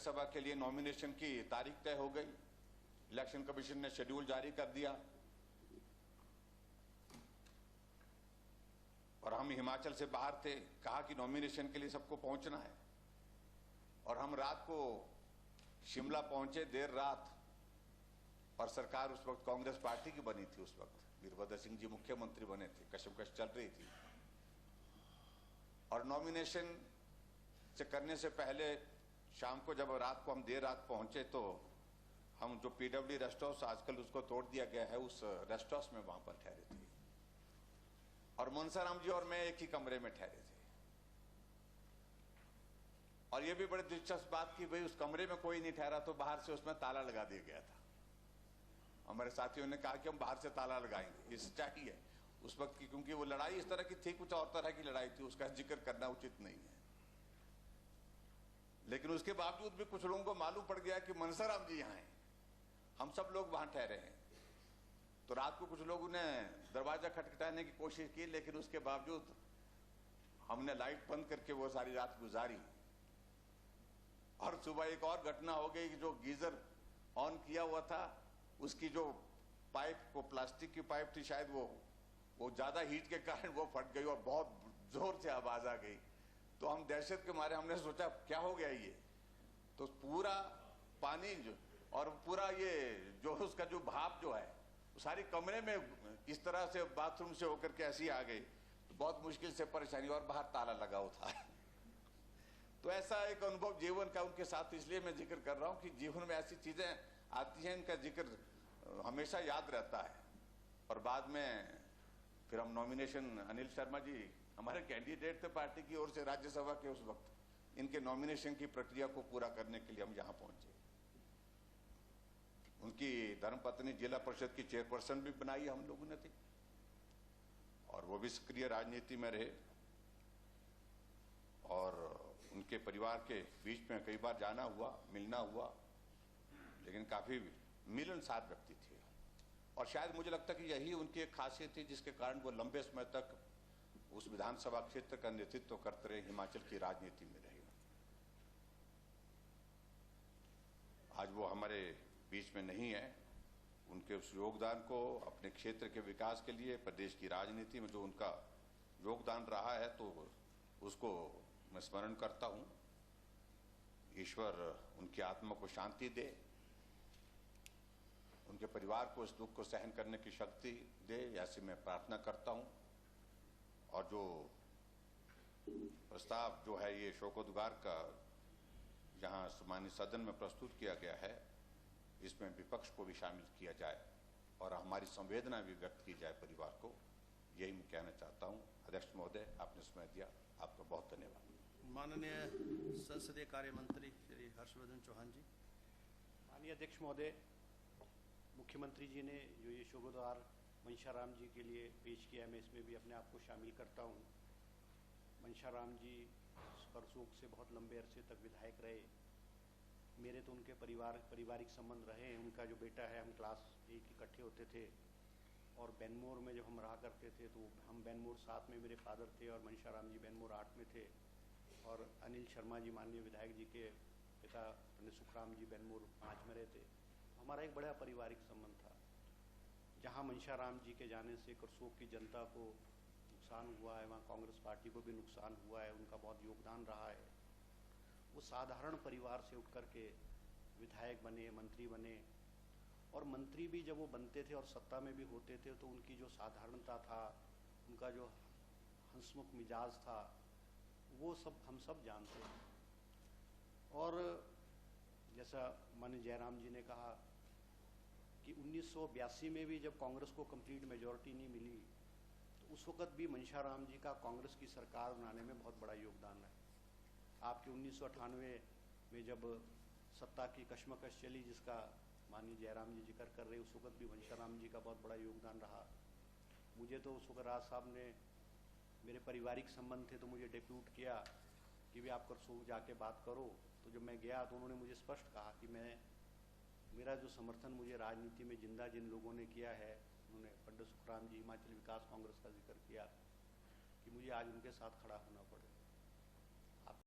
राज्यसभा के लिए नॉमिनेशन की तारीख तय हो गई। इलेक्शन कमीशन ने शेड्यूल जारी कर दिया और हम हिमाचल से बाहर थे। कहा कि नॉमिनेशन के लिए सबको पहुंचना है और हम रात को शिमला पहुंचे, देर रात। और सरकार उस वक्त कांग्रेस पार्टी की बनी थी। उस वक्त वीरभद्र सिंह जी मुख्यमंत्री बने थे, कशमकश चल रही थी। और नॉमिनेशन से करने से पहले शाम को जब रात को हम देर रात पहुंचे तो हम जो पीडब्ल्यू रेस्ट हाउस, आजकल उसको तोड़ दिया गया है, उस रेस्ट हाउस में वहां पर ठहरे थे और मनसाराम जी और मैं एक ही कमरे में ठहरे थे। और यह भी बड़ी दिलचस्प बात कि भाई उस कमरे में कोई नहीं ठहरा तो बाहर से उसमें ताला लगा दिया गया था। हमारे साथियों ने कहा कि हम बाहर से ताला लगाएंगे, ये सच्चाई है उस वक्त की, क्योंकि वो लड़ाई इस तरह की थी, कुछ और तरह की लड़ाई थी, उसका जिक्र करना उचित नहीं है। लेकिन उसके बावजूद भी कुछ लोगों को मालूम पड़ गया कि मनसाराम जी यहां हैं, हम सब लोग वहां ठहरे हैं। तो रात को कुछ लोगों ने दरवाजा खटखटाने की कोशिश की, लेकिन उसके बावजूद हमने लाइट बंद करके वो सारी रात गुजारी। और सुबह एक और घटना हो गई कि जो गीजर ऑन किया हुआ था उसकी जो पाइप, वो प्लास्टिक की पाइप थी, शायद वो ज्यादा हीट के कारण वो फट गई और बहुत जोर से आवाज आ गई। तो हम दहशत के मारे हमने सोचा क्या हो गया ये। तो पूरा पानी जो और पूरा ये जो उसका जो भाप जो है सारी कमरे में इस तरह से बाथरूम से होकर के ऐसी आ गई। तो बहुत मुश्किल से परेशानी, और बाहर ताला लगा हुआ था। तो ऐसा एक अनुभव जीवन का उनके साथ इसलिए मैं जिक्र कर रहा हूं कि जीवन में ऐसी चीजें आती हैं, इनका जिक्र हमेशा याद रहता है। और बाद में फिर हम नॉमिनेशन, अनिल शर्मा जी हमारे कैंडिडेट थे पार्टी की ओर से राज्यसभा के, उस वक्त इनके नॉमिनेशन की प्रक्रिया को पूरा करने के लिए हम यहां पहुंचे। उनकी धर्मपत्नी जिला परिषद की चेयरपर्सन भी बनाई हम लोगों ने थी और वो भी सक्रिय राजनीति में रहे। और उनके परिवार के बीच में कई बार जाना हुआ, मिलना हुआ, लेकिन काफी मिलनसार व्यक्ति थे। और शायद मुझे लगता कि यही उनकी एक खासियत थी जिसके कारण वो लंबे समय तक उस विधानसभा क्षेत्र का नेतृत्व करते रहे, हिमाचल की राजनीति में रहे। आज वो हमारे बीच में नहीं है। उनके उस योगदान को अपने क्षेत्र के विकास के लिए, प्रदेश की राजनीति में जो उनका योगदान रहा है, तो उसको मैं स्मरण करता हूं। ईश्वर उनकी आत्मा को शांति दे, उनके परिवार को इस दुख को सहन करने की शक्ति दे, ऐसी मैं प्रार्थना करता हूं। और जो प्रस्ताव जो है ये शोकोद्गार का जहां माननीय सदन में प्रस्तुत किया गया है, इसमें विपक्ष को भी शामिल किया जाए और हमारी संवेदना भी व्यक्त की जाए परिवार को, यही मैं कहना चाहता हूं। अध्यक्ष महोदय, आपने समय दिया, आपका बहुत धन्यवाद। माननीय संसदीय कार्य मंत्री श्री हर्षवर्धन चौहान जी। माननीय अध्यक्ष महोदय, मुख्यमंत्री जी ने जो ये शोकोद्गार मनसाराम जी के लिए पेश किया है, मैं इसमें भी अपने आप को शामिल करता हूँ। मनसाराम जी परसों से बहुत लंबे अरसे तक विधायक रहे। मेरे तो उनके पारिवारिक संबंध रहे हैं। उनका जो बेटा है, हम क्लास 1 इकट्ठे होते थे और बैनमोर में जब हम रहा करते थे तो हम बैनमोर 7 में मेरे फादर थे और मनसाराम जी बैनमोर 8 में थे। और अनिल शर्मा जी माननीय विधायक जी के पिता पंडित सुखराम जी बैनमोर 5 में रहते। हमारा एक बड़ा पारिवारिक संबंध था। जहाँ मनसाराम जी के जाने से करसोग की जनता को नुकसान हुआ है, वहाँ कांग्रेस पार्टी को भी नुकसान हुआ है, उनका बहुत योगदान रहा है। वो साधारण परिवार से उठ करके विधायक बने, मंत्री बने। और मंत्री भी जब वो बनते थे और सत्ता में भी होते थे तो उनकी जो साधारणता था, उनका जो हंसमुख मिजाज था, वो सब हम सब जानते हैं। और जैसा माननीय जयराम जी ने कहा कि 1982 में भी जब कांग्रेस को कंप्लीट मेजॉरिटी नहीं मिली तो उस वक्त भी मनसाराम जी का कांग्रेस की सरकार बनाने में बहुत बड़ा योगदान है। आपके 1998 में जब सत्ता की कशमकश चली, जिसका माननीय जयराम जी जिक्र कर रहे, उस वक्त भी मनसाराम जी का बहुत बड़ा योगदान रहा। मुझे तो उस वक्त राज साहब ने, मेरे पारिवारिक संबंध थे तो मुझे डेप्यूट किया कि भी आप करसोग जाके बात करो। तो जब मैं गया तो उन्होंने मुझे स्पष्ट कहा कि मेरा जो समर्थन मुझे राजनीति में जिंदा जिन लोगों ने किया है, उन्होंने पंडित सुखराम जी, हिमाचल विकास कांग्रेस का जिक्र किया, कि मुझे आज उनके साथ खड़ा होना पड़े।